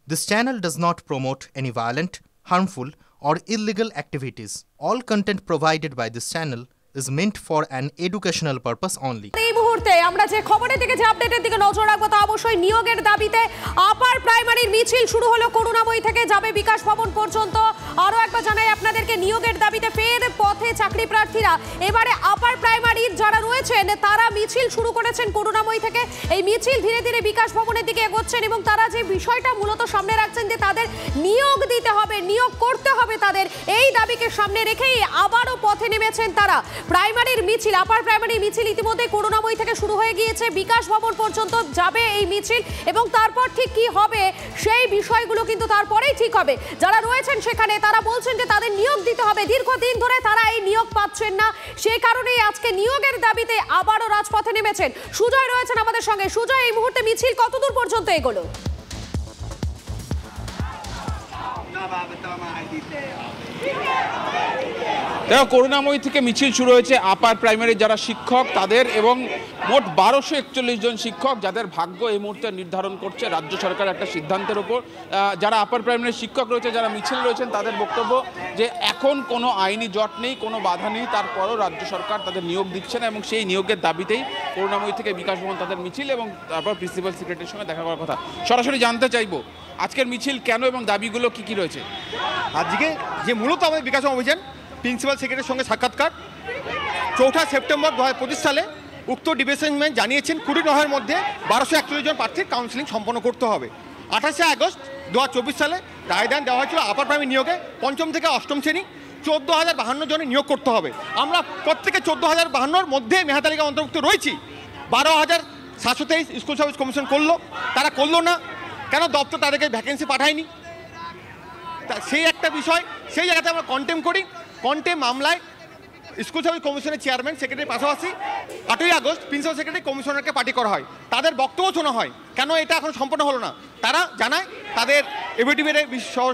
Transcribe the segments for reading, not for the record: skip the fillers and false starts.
This channel does not promote any violent, harmful, or illegal activities. All content provided by this channel is meant for an educational purpose only. এই মুহূর্তে আমরা যে খবরের দিকে যে আপডেটের দিকে নজর রাখবো তা অবশ্যই নিয়োগের দাবিতে আপার প্রাইমারির মিছিল শুরু হলো করুণাময়ী থেকে যাবে বিকাশ ভবন পর্যন্ত। আরো একবার জানাই আপনাদেরকে নিয়োগের দাবিতে ফের পথে চাকরি প্রার্থীরা। এবারে আপার প্রাইমারির যারা রয়েছেন তারা মিছিল শুরু করেছেন করুণাময়ী থেকে। এই মিছিল ধীরে ধীরে বিকাশ ভবনের দিকে এগোচ্ছেন এবং তারা যে বিষয়টা মূলত সামনে রাখছেন যে তাদের নিয়োগ দিতে হবে, নিয়োগ করতে হবে তাদের, এই দাবিকে সামনে রেখেই আবারও পথে নেমেছেন তারা। প্রাইমারির মিছিল, আপার প্রাইমারি মিছিল ইতিমধ্যে করুণাময়ী থেকে শুরু হয়ে গিয়েছে, বিকাশ ভবন পর্যন্ত যাবে এই মিছিল এবং তারপর ঠিক কি হবে সেই বিষয়গুলো কিন্তু তারপরেই ঠিক হবে। যারা রয়েছেন সেখানে তারা বলছেন যে তাদের নিয়োগ দিতে হবে, দীর্ঘদিন ধরে তারা এই নিয়োগ পাচ্ছেন না, সেই কারণেই আজকে নিয়োগের দাবিতে আবারও রাজপথে নেমেছেন। সুজয় রয়েছেন আমাদের সঙ্গে। সুজয়, এই মুহূর্তে মিছিল কতদূর পর্যন্ত এগোলো? দেখো, করুণাময়ী থেকে মিছিল শুরু হয়েছে আপার প্রাইমারির যারা শিক্ষক তাদের এবং মোট 1241 জন শিক্ষক যাদের ভাগ্য এই মুহূর্তে নির্ধারণ করছে রাজ্য সরকার একটা সিদ্ধান্তের উপর। যারা আপার প্রাইমারির শিক্ষক রয়েছে, যারা মিছিল রয়েছেন, তাদের বক্তব্য যে এখন কোনো আইনি জট নেই, কোনো বাধা নেই, তারপরও রাজ্য সরকার তাদের নিয়োগ দিচ্ছে না এবং সেই নিয়োগের দাবিতেই করুণাময়ী থেকে বিকাশ ভবন তাদের মিছিল এবং তারপর প্রিন্সিপাল সেক্রেটারির সঙ্গে দেখা করার কথা। সরাসরি জানতে চাইবো আজকের মিছিল কেন এবং দাবিগুলো কি কি রয়েছে। আজকে যে মূলত আমাদের বিকাশ অভিযান, প্রিন্সিপাল সেক্রেটারির সঙ্গে সাক্ষাৎকার 4 সেপ্টেম্বর 2025 সালে উক্ত ডিভিশনম্যান জানিয়েছেন 20 নভেম্বরের মধ্যে 1241 জন প্রার্থীর কাউন্সিলিং সম্পন্ন করতে হবে। 28 আগস্ট 2024 সালে রায়দান দেওয়া হয়েছিল আপার প্রাইমারি নিয়োগে 5ম থেকে 8ম শ্রেণী 14,052 জনের নিয়োগ করতে হবে। আমরা প্রত্যেকে 14,052 মধ্যে মেধাতালিকা অন্তর্ভুক্ত রয়েছি। 12,723 স্কুল সার্ভিস কমিশন করলো, তারা করলো না কেন? দপ্তর তাদেরকে ভ্যাকেন্সি পাঠায়নি। সেই একটা বিষয়, সেই জায়গাতে আমরা কন্টেম করি। কন্টেম মামলায় স্কুল সার্ভিস কমিশনের চেয়ারম্যান সেক্রেটারির পাশাপাশি 8ই আগস্ট প্রিন্সিপাল সেক্রেটারি কমিশনারকে পার্টি করা হয়, তাদের বক্তব্য শোনা হয়। কেন এটা এখন সম্পন্ন হলো না? তারা জানায় তাদের এভিডেভিটের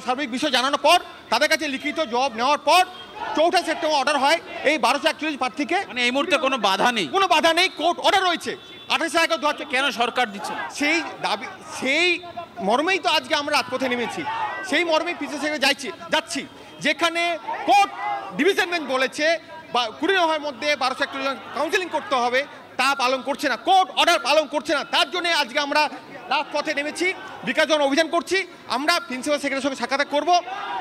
সার্বিক বিষয় জানানোর পর তাদের কাছে লিখিত জবাব নেওয়ার পর 4 সেপ্টেম্বর অর্ডার হয় এই 1241 প্রার্থীকে। মানে এই মুহূর্তে কোনো বাধা নেই, কোনো বাধা নেই, কোর্ট অর্ডার রয়েছে। 28 আগস্ট কেন সরকার দিচ্ছে না? সেই দাবি, সেই মর্মেই তো আজকে আমরা রাজপথে নেমেছি। সেই মর্মেই প্রিন্সিপাল সেক্রেটারি যাচ্ছি, যেখানে কোর্ট ডিভিশন বেঞ্চ বলেছে 20 নভেম্বরের মধ্যে 1241 জন কাউন্সিলিং করতে হবে, তা পালন করছে না, কোর্ট অর্ডার পালন করছে না। তার জন্য আজকে আমরা রাজপথে নেমেছি, বিকাশ জন অভিযান করছি। আমরা প্রিন্সিপাল সেক্রেটারির সঙ্গে সাক্ষাৎ করব,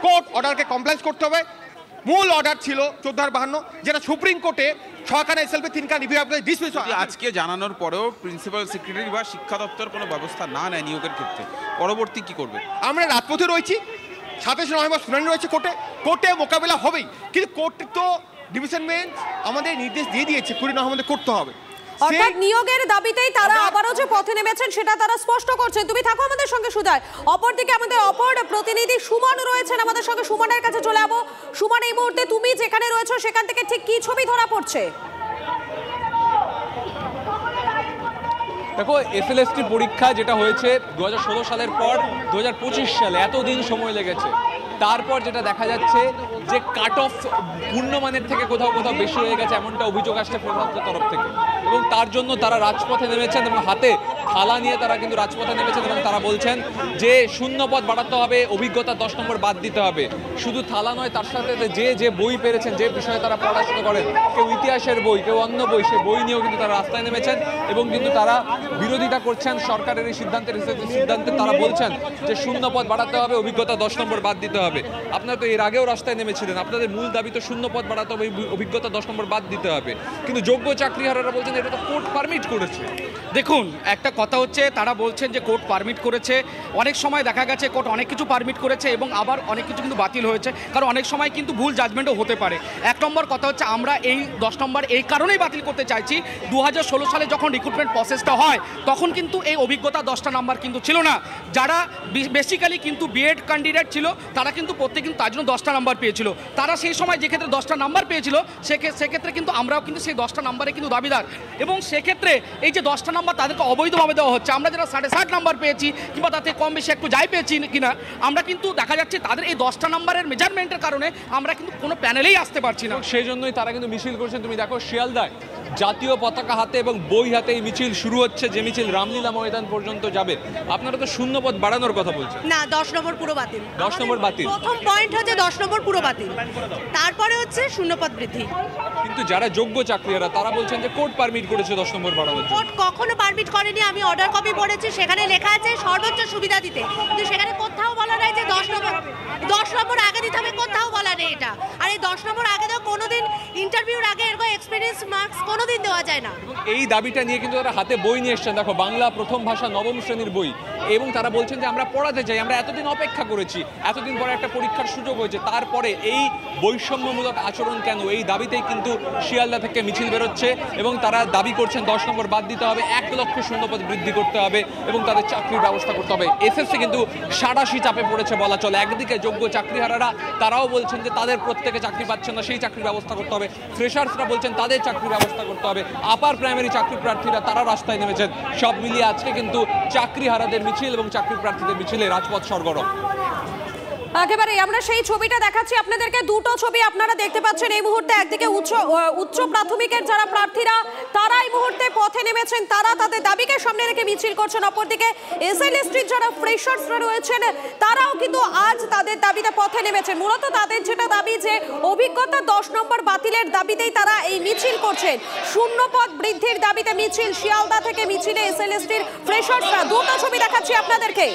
কোর্ট অর্ডারকে কমপ্লায়েন্স করতে হবে। মূল অর্ডার ছিল 14,052, যেটা সুপ্রিম কোর্টে সহকারী এসএলপি 3 রিভিউ ডিসমিস হয়। আজকে জানানোর পরেও প্রিন্সিপাল সেক্রেটারি বা শিক্ষা দপ্তর কোনো ব্যবস্থা না নেয় নিয়োগের ক্ষেত্রে, পরবর্তী কি করবে? আমরা রাজপথে রয়েছি, 27 নভেম্বর শুনানি রয়েছে কোর্টে, কোর্টে মোকাবেলা হবেই। কিন্তু কোর্ট তো ডিভিশন বেঞ্চ আমাদের নির্দেশ দিয়ে দিয়েছে 20 নভেম্বর করতে হবে। অর্থাৎ নিয়োগের দাবিতেই তারা আবারও যে পথে নেমেছেন সেটা তারা স্পষ্ট করছেন। তুমি থাকো আমাদের সঙ্গে সুজয়। অপরদিকে আমাদের অপর প্রতিনিধি সুমন রয়েছেন আমাদের সঙ্গে। সুমনের কাছে চলে যাবো। সুমন, এই মুহূর্তে তুমি যেখানে রয়েছো সেখান থেকে ঠিক কি ছবি ধরা পড়ছে? দেখো, এসএলএসটি পরীক্ষা যেটা হয়েছে 2016 সালের পর 2025 সালে এতদিন সময় লেগেছে, তারপর যেটা দেখা যাচ্ছে যে কাট অফ পূর্ণমানের থেকে কোথাও কোথাও বেশি হয়ে গেছে, এমনটা অভিযোগ আসছে প্রশাসনের তরফ থেকে এবং তার জন্য তারা রাজপথে নেমেছেন এবং হাতে থালা নিয়ে তারা কিন্তু রাজপথে নেমেছেন এবং তারা বলছেন যে শূন্য পদ বাড়াতে হবে, অভিজ্ঞতা 10 নম্বর বাদ দিতে হবে। শুধু থালা নয়, তার সাথে যে বই পেরেছেন, যে বিষয়ে তারা পড়াশোনা করেন, কেউ ইতিহাসের বই, কেউ অন্য বই, সে বই নিয়েও কিন্তু তারা রাস্তায় নেমেছেন এবং কিন্তু তারা বিরোধিতা করছেন সরকারের এই সিদ্ধান্তে। তারা বলছেন যে শূন্য পদ বাড়াতে হবে, অভিজ্ঞতা 10 নম্বর বাদ দিতে হবে। আপনারা তো এর আগেও রাস্তায় নেমেছিলেন, আপনাদের মূল দাবি তো শূন্য পদ বাড়াতে হবে, অভিজ্ঞতা 10 নম্বর বাদ দিতে হবে, কিন্তু যোগ্য চাকরিহারারা বলছেন এটা তো কোর্ট পারমিট করেছে। দেখুন, একটা কথা হচ্ছে তারা বলছেন যে কোর্ট পারমিট করেছে। অনেক সময় দেখা গেছে কোর্ট অনেক কিছু পারমিট করেছে এবং আবার অনেক কিছু কিন্তু বাতিল হয়েছে, কারণ অনেক সময় কিন্তু ভুল জাজমেন্টও হতে পারে। 1 নম্বর কথা হচ্ছে আমরা এই 10 নম্বর এই কারণেই বাতিল করতে চাইছি, 2016 সালে যখন রিক্রুটমেন্ট প্রসেসটা হয় তখন কিন্তু এই অভিজ্ঞতা 10টা নাম্বার কিন্তু ছিল না। যারা বেসিক্যালি কিন্তু বিএড ক্যান্ডিডেট ছিল তারা কিন্তু প্রত্যেক কিন্তু তার জন্য 10টা নাম্বার পেয়েছিল। তারা সেই সময় যে ক্ষেত্রে 10টা নাম্বার পেয়েছিল সেক্ষেত্রে কিন্তু আমরাও কিন্তু সেই 10টা নাম্বারে কিন্তু দাবিদার এবং সেক্ষেত্রে এই যে 10টা নাম্বার তাদেরকে অবৈধভাবে দেওয়া হচ্ছে। আমরা যারা 60.5 নাম্বার পেয়েছি কিংবা তাতে কম বেশি একটু যাই পেয়েছি কিনা, আমরা কিন্তু দেখা যাচ্ছে তাদের এই 10টা নাম্বারের মেজারমেন্টের কারণে আমরা কিন্তু কোনো প্যানেলেই আসতে পারছি না। সেই জন্যই তারা কিন্তু মিছিল করছেন। তুমি দেখো, শিয়ালদায় জাতীয় পতাকা হাতে এবং বই হাতে এই মিছিল শুরু হচ্ছে, যে মিছিল রামলীলা ময়দান পর্যন্ত যাবে। আপনারা তো শূন্যপদ বাড়ানোর কথা বলছেন। না, 10 নম্বর পুরো বাতিল। 10 নম্বর বাতিল। প্রথম পয়েন্ট হচ্ছে 10 নম্বর পুরো বাতিল, তারপরে হচ্ছে শূন্যপদ বৃদ্ধি। কিন্তু যারা যোগ্য চাকরিহারা তারা বলছেন যে কোর্ট পারমিট করেছে 10 নম্বর বাড়ানোর জন্য। কোর্ট কখনো পারমিট করেনি। আমি অর্ডার কপি পড়েছি, সেখানে লেখা আছে সর্বোচ্চ সুবিধা দিতে, কিন্তু সেখানে কোথাও বলা নাই যে 10 নম্বর আগে দিতে হবে, কোথাও বলা নেই এটা। আর এই 10 নম্বর আগে তো কোনোদিন ইন্টারভিউর আগে এরকম এক্সপেরিয়েন্স মার্কস কোনোদিন দেওয়া যায় না। এই দাবিটা নিয়ে কিন্তু তারা হাতে বই নিয়ে এসছেন, দেখো বাংলা প্রথম ভাষা নবম শ্রেণীর বই, এবং তারা বলছেন যে আমরা পড়াতে চাই, আমরা এতদিন অপেক্ষা করেছি, এতদিন পরে একটা পরীক্ষার সুযোগ হয়েছে, তারপরে এই বৈষম্যমূলক আচরণ কেন? এই দাবিতেই কিন্তু শিয়ালদা থেকে মিছিল বেরোচ্ছে এবং তারা দাবি করছেন 10 নম্বর বাদ দিতে হবে, 1 লক্ষ শূন্যপদ বৃদ্ধি করতে হবে এবং তাদের চাকরির ব্যবস্থা করতে হবে। এসএসসি কিন্তু সাঁড়াশি চাপে পড়েছে বলা চলে। একদিকে যোগ্য চাকরিহারারা তারাও বলছেন যে তাদের প্রত্যেকে চাকরি পাচ্ছেন না, সেই চাকরির ব্যবস্থা করতে হবে। ফ্রেশার্সরা বলছেন তাদের চাকরির ব্যবস্থা করতে হবে। আপার প্রাইমারি চাকরি প্রার্থীরা তারা রাস্তায় নেমেছেন। সব মিলিয়ে আজকে কিন্তু চাকরিহারাদের মিছিল এবং চাকরি প্রার্থীদের মিছিলে রাজপথ সরগরম। একেবারে আমরা সেই ছবিটা দেখাচ্ছি আপনাদেরকে, দুটো ছবি আপনারা দেখতে পাচ্ছেন এই মুহূর্তে। একদিকে উচ্চ প্রাথমিকের যারা প্রার্থীরা তারা এই মুহূর্তে পথে নেমেছেন, তারা তাদের দাবিকে সামনে রেখে মিছিল করছেন। অপরদিকে এসএলএসটির যারা ফ্রেশার্সরা রয়েছেন তারাও কিন্তু আজ তাদের দাবিতে পথে নেমেছেন। মূলত তাদের যেটা দাবি যে অভিজ্ঞতা 10 নম্বর বাতিলের দাবিতেই তারা এই মিছিল করছেন। শূন্যপদ বৃদ্ধির দাবিতে মিছিল, শিয়ালদা থেকে মিছিলে এসএলএসটির ফ্রেশার্সরা। দুটো ছবি দেখাচ্ছি আপনাদেরকে।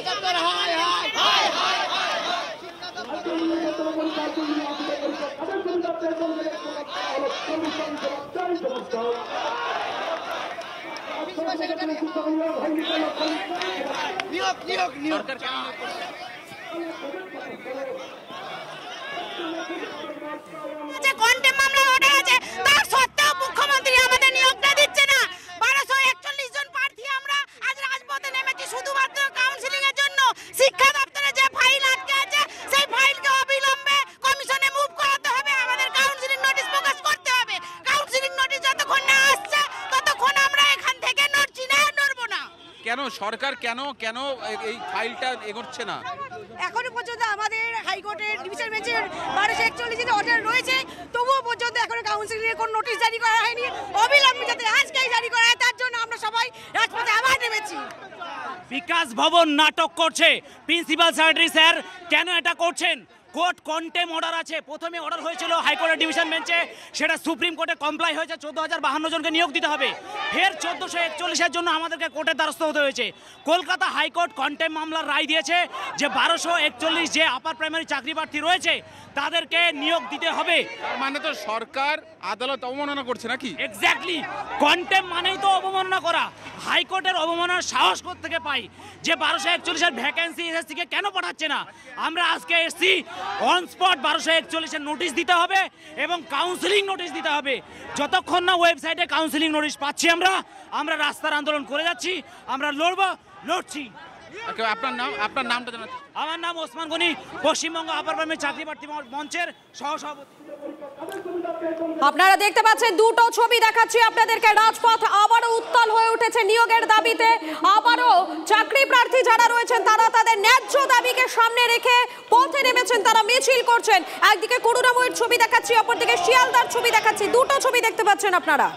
কন্টেম্প মামলার অর্ডার আছে, তার সত্ত্বেও মুখ্যমন্ত্রী আমাদের নিয়োগটা দিচ্ছে না। 1241 জন প্রার্থী আমরা আজ রাজপথে নেমেছি শুধুমাত্র কাউন্সিলিং এর জন্য। শিক্ষা দপ্তরে যে ফাইল আটকে আছে সেই ফাইলকে অবিলম্বে কমিশনে মুভ করাতে হবে। আমাদের কাউন্সিলিং নোটিশ প্রকাশ করতে হবে। কাউন্সিলিং নোটিশ যতক্ষণ না আসছে ততক্ষণ আমরা এখান থেকে নড়ছি না, নড়বো না। কেন সরকার কেন এই ফাইলটা এগোচ্ছে না? এখনো পর্যন্ত আমাদের হাইকোর্টের ডিভিশন বেঞ্চের 1241 অর্ডার রয়েছে, তবুও পর্যন্ত এখনো কাউন্সিলিং এর কোনো নোটিশ জারি করা হয়নি। অবিলম্বে যাতে আজকেই জারি করা হয় তার জন্য আমরা সবাই রাজপথে আবার নেমেছি। বিকাশ ভবন নাটক করছে। প্রিন্সিপাল সেক্রেটারি স্যার কেন এটা করছেন? কোর্ট কন্টেম অর্ডার আছে। প্রথমে অর্ডার হয়েছিল হাইকোর্টের ডিভিশন বেঞ্চে, সেটা সুপ্রিম কোর্টে কমপ্লাই হয়েছে, 14,052 জনকে নিয়োগ দিতে হবে। ফের 1441-এর জন্য আমাদেরকে কোর্টের দ্বারস্থ হতে হয়েছে। কলকাতা হাইকোর্ট কন্টেম মামলার রায় দিয়েছে যে 1241 যে আপার প্রাইমারি চাকরি প্রার্থী রয়েছে তাদেরকে নিয়োগ দিতে হবে। মানে তো সরকার আদালত অবমাননা করছে নাকি? এক্স্যাক্টলি, কন্টেম মানেই তো অবমাননা করা। হাইকোর্টের অবমাননার সাহস থেকে পাই যে 1241-এর ভ্যাকেন্সি এসএসসিকে কেন পাঠাচ্ছে না। আমরা আজকে এসছি অন স্পট 1241-এর নোটিশ দিতে হবে এবং কাউন্সিলিং নোটিশ দিতে হবে। যতক্ষণ না ওয়েবসাইটে কাউন্সিলিং নোটিশ পাচ্ছি আমরা রাস্তার আন্দোলন করে যাচ্ছি। আমরা লড়ছি। আপনার নামটা জানাচ্ছি। আমার নাম ওসমান গনি, পশ্চিমবঙ্গ আপার প্রাইমারি চাকরি প্রার্থী মঞ্চের সহসভাপতি। আপনারা দেখতে পাচ্ছেন দুটো ছবি দেখাচ্ছি আপনাদেরকে। রাজপথ আবারও উত্তাল হয়ে উঠেছে নিয়োগের দাবিতে। আবারও চাকরি প্রার্থী যারা রয়েছেন তারা তাদের ন্যায্য দাবিকে সামনে রেখে পথে নেমেছেন, তারা মিছিল করছেন। একদিকে করুণাময়ীর ছবি দেখাচ্ছি, অপরদিকে শিয়ালদার ছবি দেখাচ্ছি। দুটো ছবি দেখতে পাচ্ছেন আপনারা।